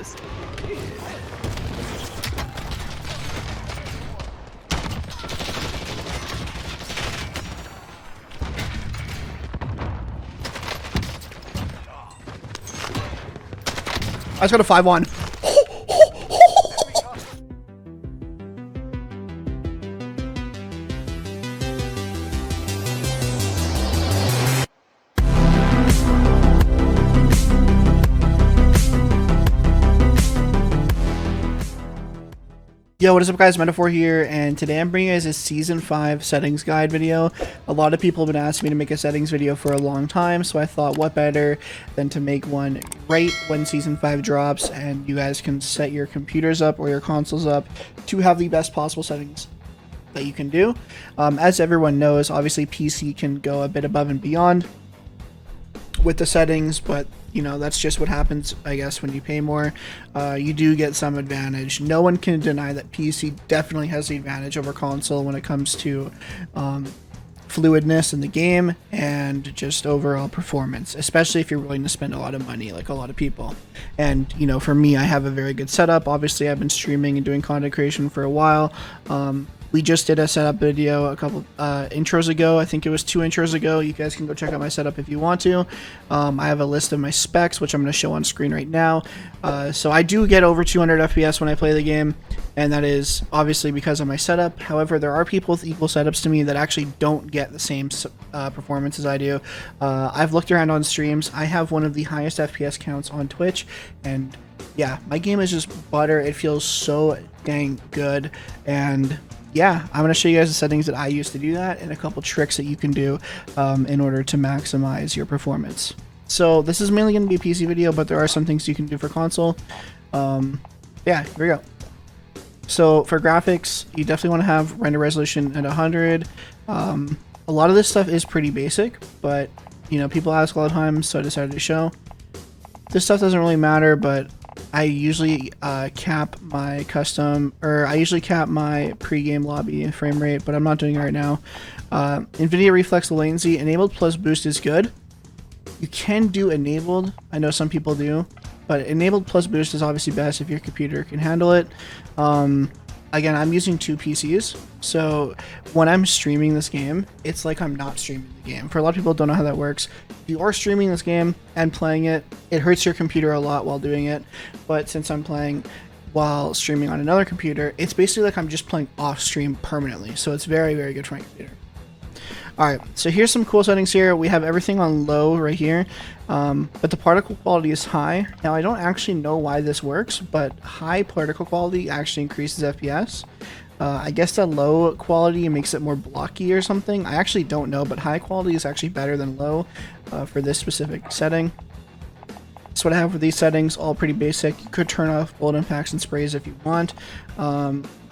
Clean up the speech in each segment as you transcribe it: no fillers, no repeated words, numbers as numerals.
Yes. I just got a 5-1. Yo, what is up guys, Metaphor here, and today I'm bringing you guys a Season 5 settings guide video. A lot of people have been asking me to make a settings video for a long time, so I thought what better than to make one right when Season 5 drops, and you guys can set your computers up or your consoles up to have the best possible settings that you can do. As everyone knows, obviously PC can go a bit above and beyond with the settings, but you know, that's just what happens, I guess, when you pay more. You do get some advantage. No one can deny that PC definitely has the advantage over console when it comes to fluidness in the game and just overall performance, especially if you're willing to spend a lot of money like a lot of people. And you know, for me, I have a very good setup. Obviously, I've been streaming and doing content creation for a while. We just did a setup video a couple intros ago. I think it was 2 intros ago. You guys can go check out my setup if you want to. I have a list of my specs, which I'm going to show on screen right now. So I do get over 200 FPS when I play the game, and that is obviously because of my setup. However, there are people with equal setups to me that actually don't get the same performance as I do. I've looked around on streams. I have one of the highest FPS counts on Twitch, and yeah, my game is just butter. It feels so dang good, and yeah, I'm going to show you guys the settings that I use to do that and a couple tricks that you can do in order to maximize your performance. So this is mainly going to be a PC video, but there are some things you can do for console. Yeah, here we go. So for graphics, you definitely want to have render resolution at 100. A lot of this stuff is pretty basic, but you know, people ask all the time, so I decided to show. This stuff doesn't really matter, but I usually cap my pre-game lobby frame rate, but I'm not doing it right now. NVIDIA reflex latency enabled plus boost is good. You can do enabled. I know some people do, but enabled plus boost is obviously best if your computer can handle it. Again, I'm using 2 PCs, so when I'm streaming this game, it's like I'm not streaming the game. For a lot of people who don't know how that works, if you are streaming this game and playing it, it hurts your computer a lot while doing it. But since I'm playing while streaming on another computer, it's basically like I'm just playing off stream permanently. So it's very, very good for my computer. Alright, so here's some cool settings here. We have everything on low right here, but the particle quality is high. Now, I don't actually know why this works, but high particle quality actually increases FPS. I guess that low quality makes it more blocky or something. I actually don't know, but high quality is actually better than low for this specific setting. That's what I have for these settings, all pretty basic. You could turn off bullet impacts and sprays if you want.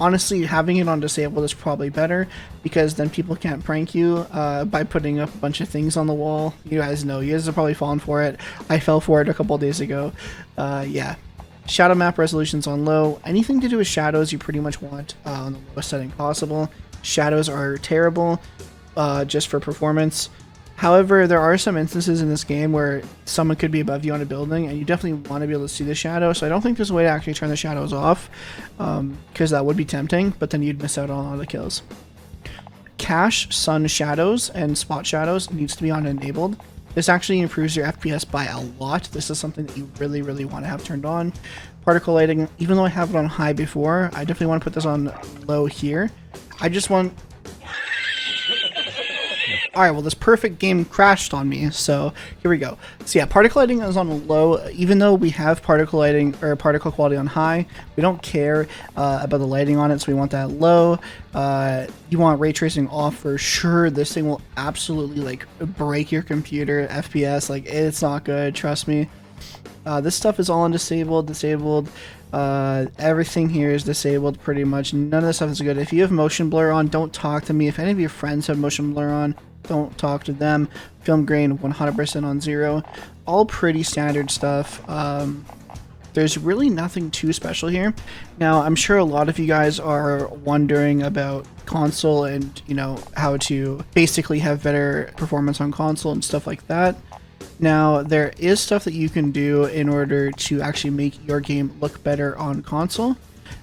Honestly, having it on disabled is probably better, because then people can't prank you by putting up a bunch of things on the wall. You guys know, you guys have probably fallen for it. I fell for it a couple days ago. Yeah. Shadow map resolution's on low. Anything to do with shadows you pretty much want on the lowest setting possible. Shadows are terrible just for performance. However, there are some instances in this game where someone could be above you on a building, and you definitely want to be able to see the shadow, so I don't think there's a way to actually turn the shadows off, because that would be tempting, but then you'd miss out on all the kills. Cache, sun shadows, and spot shadows needs to be on enabled. This actually improves your FPS by a lot. This is something that you really, really want to have turned on. Particle lighting, even though I have it on high before, I definitely want to put this on low here. I just want... Alright, well, this perfect game crashed on me, so here we go. So yeah, particle lighting is on low. Even though we have particle lighting or particle quality on high, we don't care about the lighting on it, so we want that low. You want ray tracing off for sure. This thing will absolutely like break your computer FPS. Like, it's not good, trust me. This stuff is all on disabled. Everything here is disabled pretty much. None of this stuff is good. If you have motion blur on, don't talk to me. If any of your friends have motion blur on, don't talk to them. Film grain 100% on 0. All pretty standard stuff. There's really nothing too special here. Now, I'm sure a lot of you guys are wondering about console and, you know, how to basically have better performance on console and stuff like that. Now, there is stuff that you can do in order to actually make your game look better on console,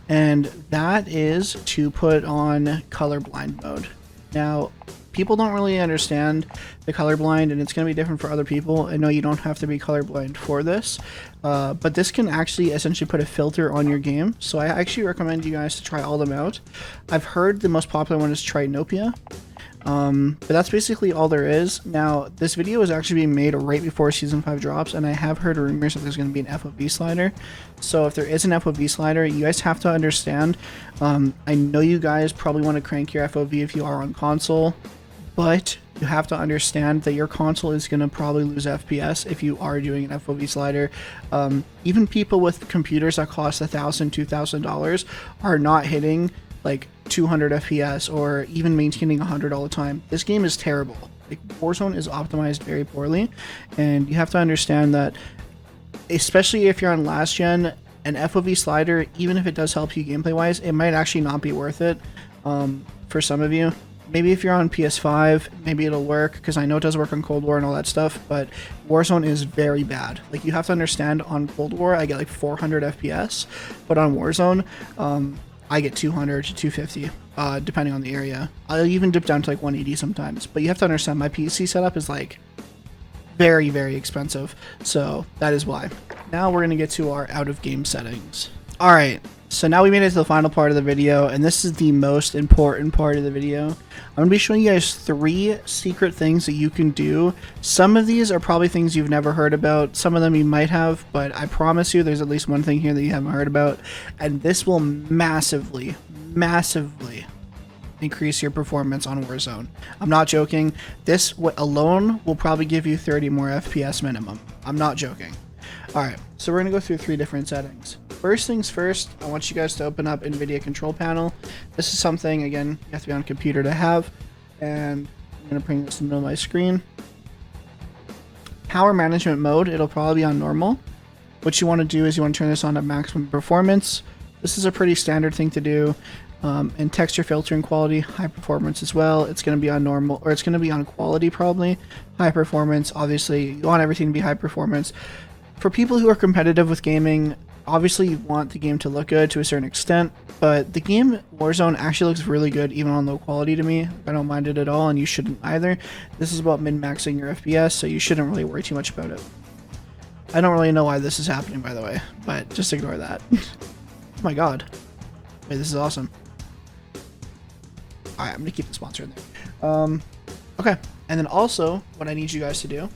and that is to put on colorblind mode. Now, people don't really understand the colorblind, and it's going to be different for other people. I know you don't have to be colorblind for this, but this can actually essentially put a filter on your game, so I actually recommend you guys to try all them out. I've heard the most popular one is Trinopia. But that's basically all there is. Now, this video is actually being made right before Season 5 drops, and I have heard rumors that there's going to be an FOV slider. So if there is an FOV slider, you guys have to understand, I know you guys probably want to crank your FOV if you are on console, but you have to understand that your console is going to probably lose FPS if you are doing an FOV slider. Even people with computers that cost $1,000, $2,000 are not hitting like 200 FPS or even maintaining 100 all the time. This game is terrible. Like, Warzone is optimized very poorly, and you have to understand that, especially if you're on last gen, an FOV slider, even if it does help you gameplay wise, it might actually not be worth it for some of you. Maybe if you're on PS5, maybe it'll work, because I know it does work on Cold War and all that stuff, but Warzone is very bad. Like, you have to understand, on Cold War I get like 400 FPS, but on Warzone I get 200 to 250, depending on the area. I'll even dip down to like 180 sometimes. But you have to understand, my PC setup is like very, very expensive. So that is why. Now we're going to get to our out-of-game settings. Alright, so now we made it to the final part of the video, and this is the most important part of the video. I'm going to be showing you guys 3 secret things that you can do. Some of these are probably things you've never heard about. Some of them you might have, but I promise you there's at least one thing here that you haven't heard about. And this will massively, massively increase your performance on Warzone. I'm not joking. This alone will probably give you 30 more FPS minimum. I'm not joking. Alright, so we're going to go through 3 different settings. First things first, I want you guys to open up NVIDIA control panel. This is something, again, you have to be on a computer to have, and I'm going to bring this in the middle of my screen. Power management mode, it'll probably be on normal. What you want to do is you want to turn this on to maximum performance. This is a pretty standard thing to do. And texture filtering quality, high performance as well. It's going to be on normal, or it's going to be on quality probably. High performance, obviously, you want everything to be high performance. For people who are competitive with gaming, obviously you want the game to look good to a certain extent, but the game Warzone actually looks really good even on low quality to me. I don't mind it at all, and you shouldn't either. This is about min-maxing your FPS, so you shouldn't really worry too much about it. I don't really know why this is happening, by the way, but just ignore that. Oh my god. Wait, this is awesome. Alright, I'm gonna keep the sponsor in there. Okay, and then also, what I need you guys to do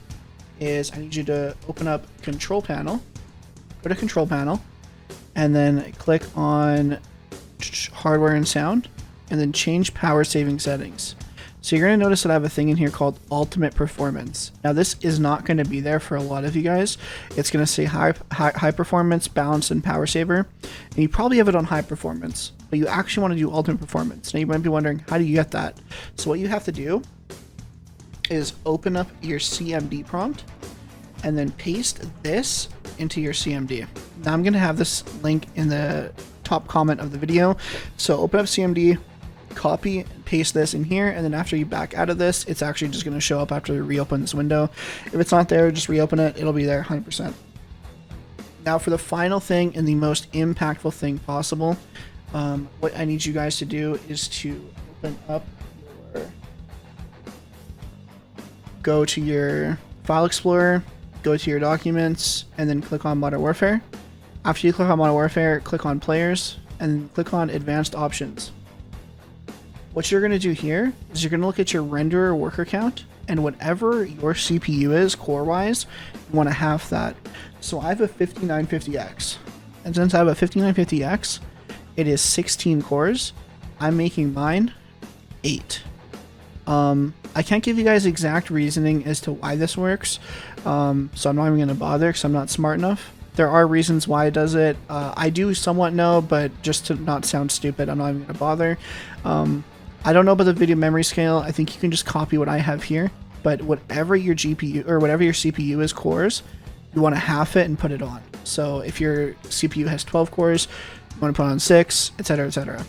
is I need you to open up control panel, go to control panel, and then click on hardware and sound, and then change power saving settings. So you're going to notice that I have a thing in here called ultimate performance. Now this is not going to be there for a lot of you guys. It's going to say high performance, balanced, and power saver, and you probably have it on high performance, but you actually want to do ultimate performance. Now you might be wondering, how do you get that? So what you have to do is open up your CMD prompt and then paste this into your CMD. Now I'm going to have this link in the top comment of the video. So open up CMD, copy and paste this in here, and then after you back out of this, it's actually just going to show up after you reopen this window. If it's not there, just reopen it. It'll be there 100%. Now for the final thing and the most impactful thing possible, what I need you guys to do is to open up go to your file explorer, go to your documents, and then click on Modern Warfare. After you click on Modern Warfare, click on Players, and click on Advanced Options. What you're going to do here is you're going to look at your renderer worker count, and whatever your CPU is core-wise, you want to half that. So I have a 5950X, and since I have a 5950X, it is 16 cores. I'm making mine 8. I can't give you guys exact reasoning as to why this works, so I'm not even going to bother because I'm not smart enough. There are reasons why it does it. I do somewhat know, but just to not sound stupid, I'm not even going to bother. I don't know about the video memory scale. I think you can just copy what I have here, but whatever your GPU or whatever your CPU is cores, you want to half it and put it on. So if your CPU has 12 cores, you want to put on 6, etc., etc.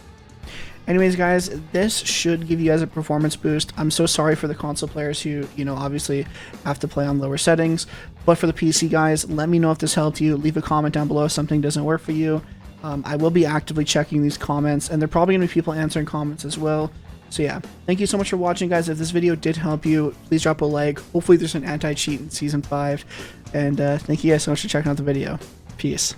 Anyways, guys, this should give you guys a performance boost. I'm so sorry for the console players who, you know, obviously have to play on lower settings. But for the PC guys, let me know if this helped you. Leave a comment down below if something doesn't work for you. I will be actively checking these comments, and there are probably going to be people answering comments as well. So yeah, thank you so much for watching, guys. If this video did help you, please drop a like. Hopefully there's an anti-cheat in Season 5. And thank you guys so much for checking out the video. Peace.